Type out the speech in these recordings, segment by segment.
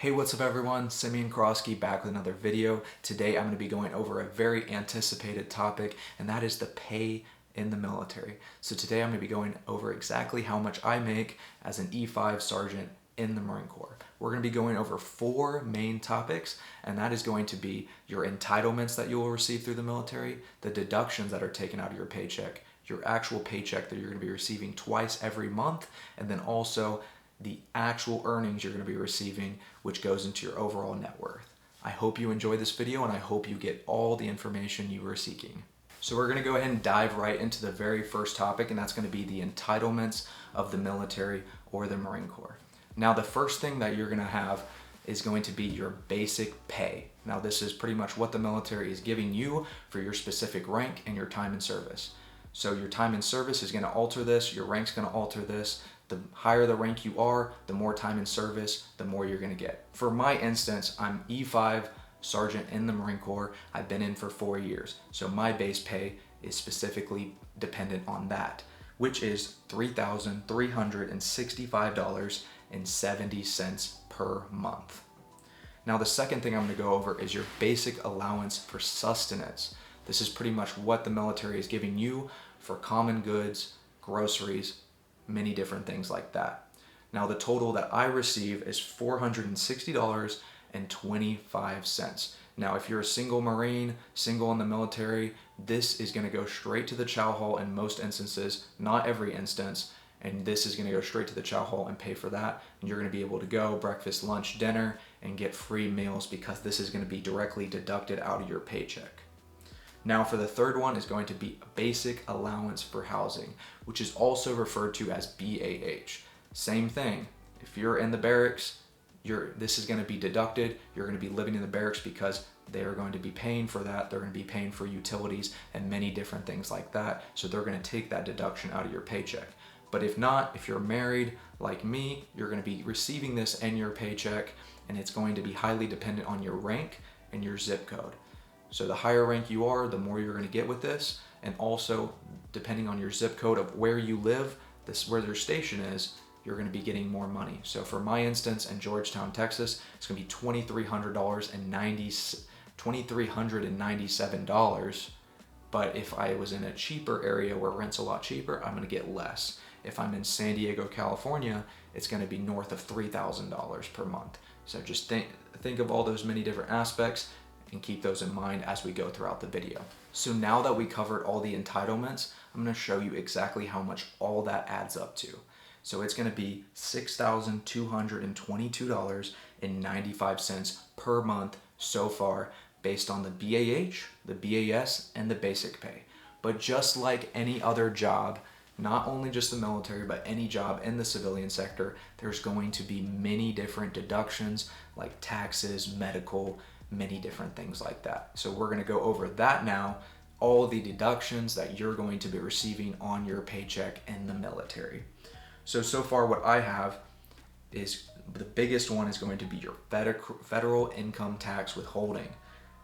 Hey, what's up everyone? Simeon Krosky back with another video. Today I'm going to be going over a very anticipated topic, and that is the pay in the military. So today I'm going to be going over exactly how much I make as an E5 sergeant in the Marine Corps. We're going to be going over 4 main topics, and that is going to be your entitlements that you will receive through the military, the deductions that are taken out of your paycheck, your actual paycheck that you're going to be receiving twice every month, and then also the actual earnings you're going to be receiving, which goes into your overall net worth. I hope you enjoy this video, and I hope you get all the information you were seeking. So we're going to go ahead and dive right into the very first topic, and that's going to be the entitlements of the military or the Marine Corps. Now, the first thing that you're going to have is going to be your basic pay. Now, this is pretty much what the military is giving you for your specific rank and your time in service. So your time in service is going to alter this, your rank's going to alter this. The higher the rank you are, the more time in service, the more you're going to get. For my instance, I'm E5 Sergeant in the Marine Corps. I've been in for 4 years. So my base pay is specifically dependent on that, which is $3,365.70 per month. Now, the second thing I'm going to go over is your basic allowance for sustenance. This is pretty much what the military is giving you for common goods, groceries, many different things like that. Now, the total that I receive is $460.25. Now, if you're a single Marine, single in the military, this is going to go straight to the chow hall in most instances, not every instance, and this is going to go straight to the chow hall and pay for that. And you're going to be able to go breakfast, lunch, dinner, and get free meals because this is going to be directly deducted out of your paycheck. Now, for the third one is going to be a basic allowance for housing, which is also referred to as BAH. Same thing. If you're in the barracks, this is going to be deducted. You're going to be living in the barracks because they are going to be paying for that. They're going to be paying for utilities and many different things like that. So they're going to take that deduction out of your paycheck. But if not, if you're married like me, you're going to be receiving this in your paycheck, and it's going to be highly dependent on your rank and your zip code. So the higher rank you are, the more you're going to get with this, and also depending on your zip code of where you live, where your station is, you're going to be getting more money. So for my instance, in Georgetown, Texas, it's going to be $2,397. But if I was in a cheaper area where rent's a lot cheaper, I'm going to get less. If I'm in San Diego, California, it's going to be north of $3,000 per month. So just think of all those many different aspects and keep those in mind as we go throughout the video. So now that we covered all the entitlements, I'm going to show you exactly how much all that adds up to. So it's going to be $6,222.95 per month so far, based on the BAH, the BAS, and the basic pay. But just like any other job, not only just the military, but any job in the civilian sector, there's going to be many different deductions like taxes, medical, many different things like that. So we're going to go over that now, all the deductions that you're going to be receiving on your paycheck in the military. So far what I have is, the biggest one is going to be your federal income tax withholding.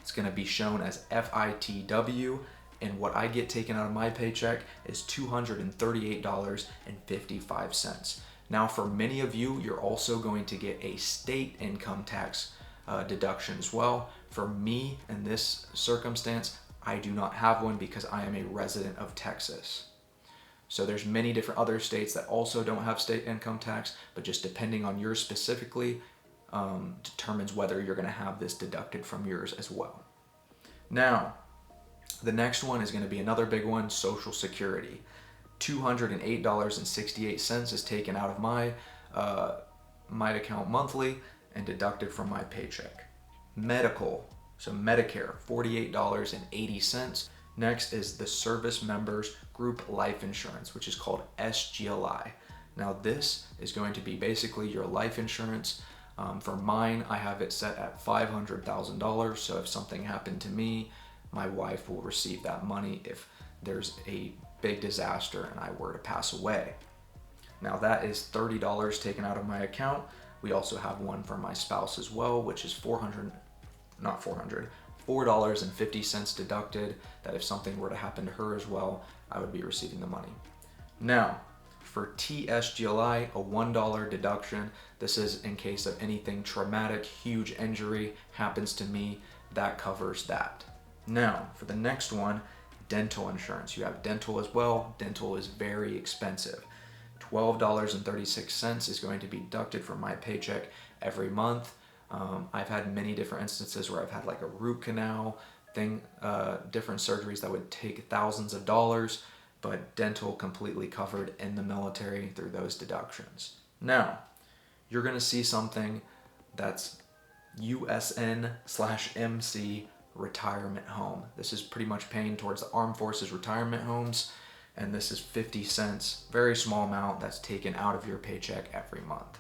It's going to be shown as FITW, and what I get taken out of my paycheck is $238.55. Now, for many of you, you're also going to get a state income tax deduction as well. For me, in this circumstance, I do not have one because I am a resident of Texas. So there's many different other states that also don't have state income tax, but just depending on yours specifically, determines whether you're going to have this deducted from yours as well. Now, the next one is going to be another big one, Social Security. $208.68 is taken out of my account monthly and deducted from my paycheck. Medical, so Medicare, $48.80. Next is the Service Members Group Life Insurance, which is called SGLI. Now, this is going to be basically your life insurance. For mine, I have it set at $500,000. So if something happened to me, my wife will receive that money if there's a big disaster and I were to pass away. Now, that is $30 taken out of my account. We also have one for my spouse as well, which is $4.50 deducted, that if something were to happen to her as well, I would be receiving the money. Now, For TSGLI, a $1 deduction. This is in case of anything traumatic, huge injury happens to me, that covers that. Now, for the next one, dental insurance. You have dental as well. Dental is very expensive. $12.36 is going to be deducted from my paycheck every month. I've had many different instances where I've had like a root canal thing, different surgeries that would take thousands of dollars, but dental completely covered in the military through those deductions. Now, you're going to see something that's USN/MC retirement home. This is pretty much paying towards the Armed Forces retirement homes, and this is 50 cents, very small amount that's taken out of your paycheck every month.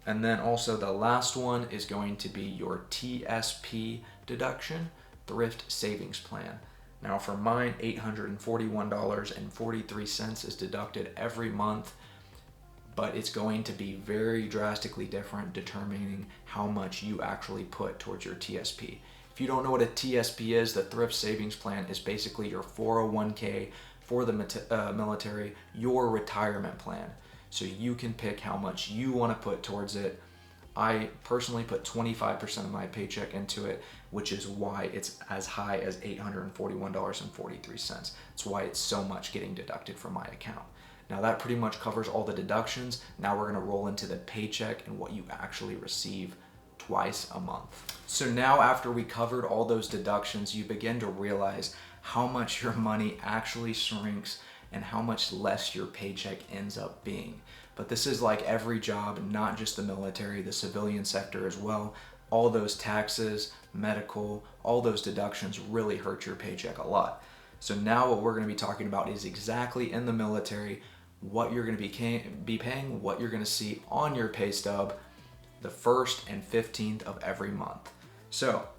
And then also the last one is going to be your TSP deduction, Thrift Savings Plan. Now for mine, $841.43 is deducted every month, but it's going to be very drastically different determining how much you actually put towards your TSP. If you don't know what a TSP is, the Thrift Savings Plan is basically your 401k for the military, your retirement plan. So you can pick how much you want to put towards it. I personally put 25% of my paycheck into it, which is why it's as high as $841.43. That's why it's so much getting deducted from my account. Now that pretty much covers all the deductions. Now we're going to roll into the paycheck and what you actually receive twice a month. So now after we covered all those deductions, you begin to realize how much your money actually shrinks and how much less your paycheck ends up being. But this is like every job, not just the military, the civilian sector as well. All those taxes, medical, all those deductions really hurt your paycheck a lot. So now what we're going to be talking about is exactly in the military what you're going to be paying, what you're going to see on your pay stub the 1st and 15th of every month. So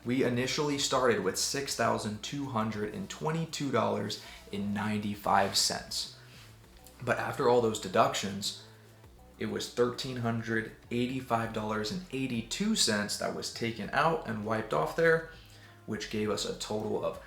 we initially started with $6,222.95. But after all those deductions, it was $1,385.82 that was taken out and wiped off there, which gave us a total of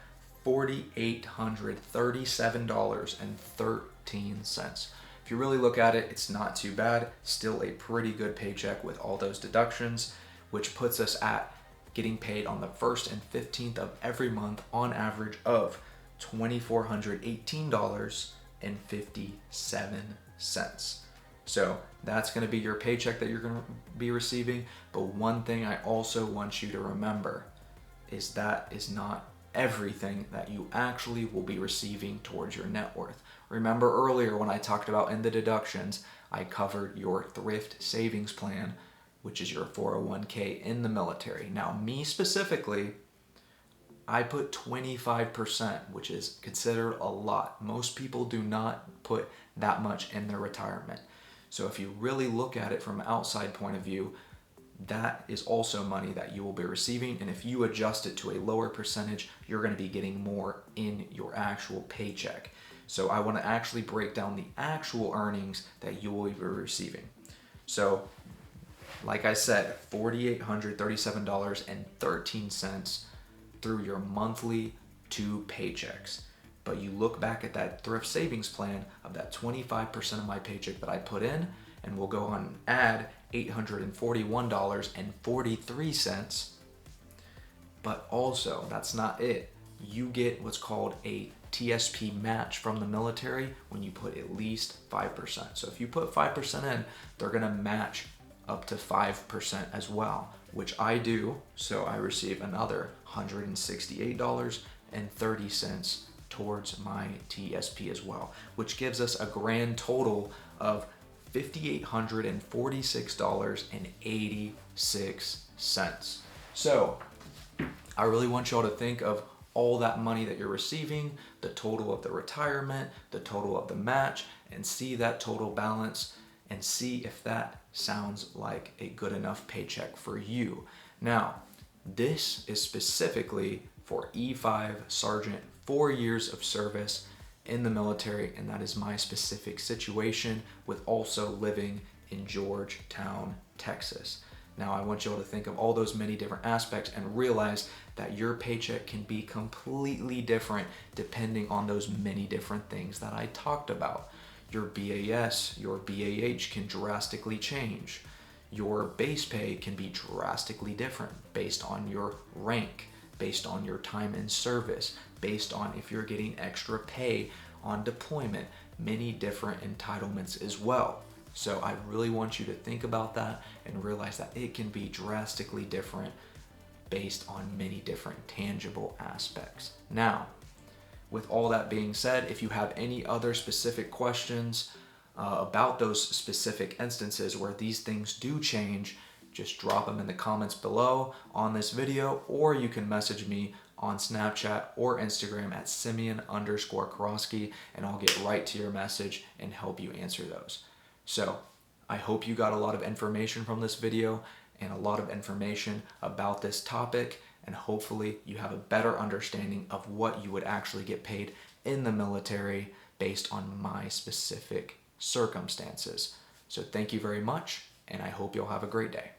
$4,837.13. If you really look at it, it's not too bad. Still a pretty good paycheck with all those deductions, which puts us at getting paid on the 1st and 15th of every month on average of $2,418.57. So that's going to be your paycheck that you're going to be receiving. But one thing I also want you to remember is that is not everything that you actually will be receiving towards your net worth. Remember earlier when I talked about in the deductions, I covered your thrift savings plan, which is your 401k in the military. Now, me specifically, I put 25%, which is considered a lot. Most people do not put that much in their retirement. So if you really look at it from an outside point of view, that is also money that you will be receiving. And if you adjust it to a lower percentage, you're going to be getting more in your actual paycheck. So I want to actually break down the actual earnings that you will be receiving. So like I said, $4,837.13 through your monthly 2 paychecks. But you look back at that thrift savings plan of that 25% of my paycheck that I put in, and we'll go on and add $841.43. But also, that's not it. You get what's called a TSP match from the military when you put at least 5%. So if you put 5% in, they're going to match up to 5% as well, which I do. So I receive another $168.30 towards my TSP as well, which gives us a grand total of $5,846.86. So I really want y'all to think of all that money that you're receiving, the total of the retirement, the total of the match, and see that total balance and see if that sounds like a good enough paycheck for you. Now, this is specifically for E5 Sergeant, 4 years of service in the military, and that is my specific situation with also living in Georgetown, Texas. Now, I want you all to think of all those many different aspects and realize that your paycheck can be completely different depending on those many different things that I talked about. Your BAS, your BAH can drastically change. Your base pay can be drastically different based on your rank, based on your time in service, based on if you're getting extra pay on deployment, many different entitlements as well. So I really want you to think about that and realize that it can be drastically different based on many different tangible aspects. Now, with all that being said, if you have any other specific questions about those specific instances where these things do change, just drop them in the comments below on this video, or you can message me on Snapchat or Instagram at Simeon_Kroski, and I'll get right to your message and help you answer those. So I hope you got a lot of information from this video and a lot of information about this topic, and hopefully you have a better understanding of what you would actually get paid in the military based on my specific circumstances. So thank you very much, and I hope you'll have a great day.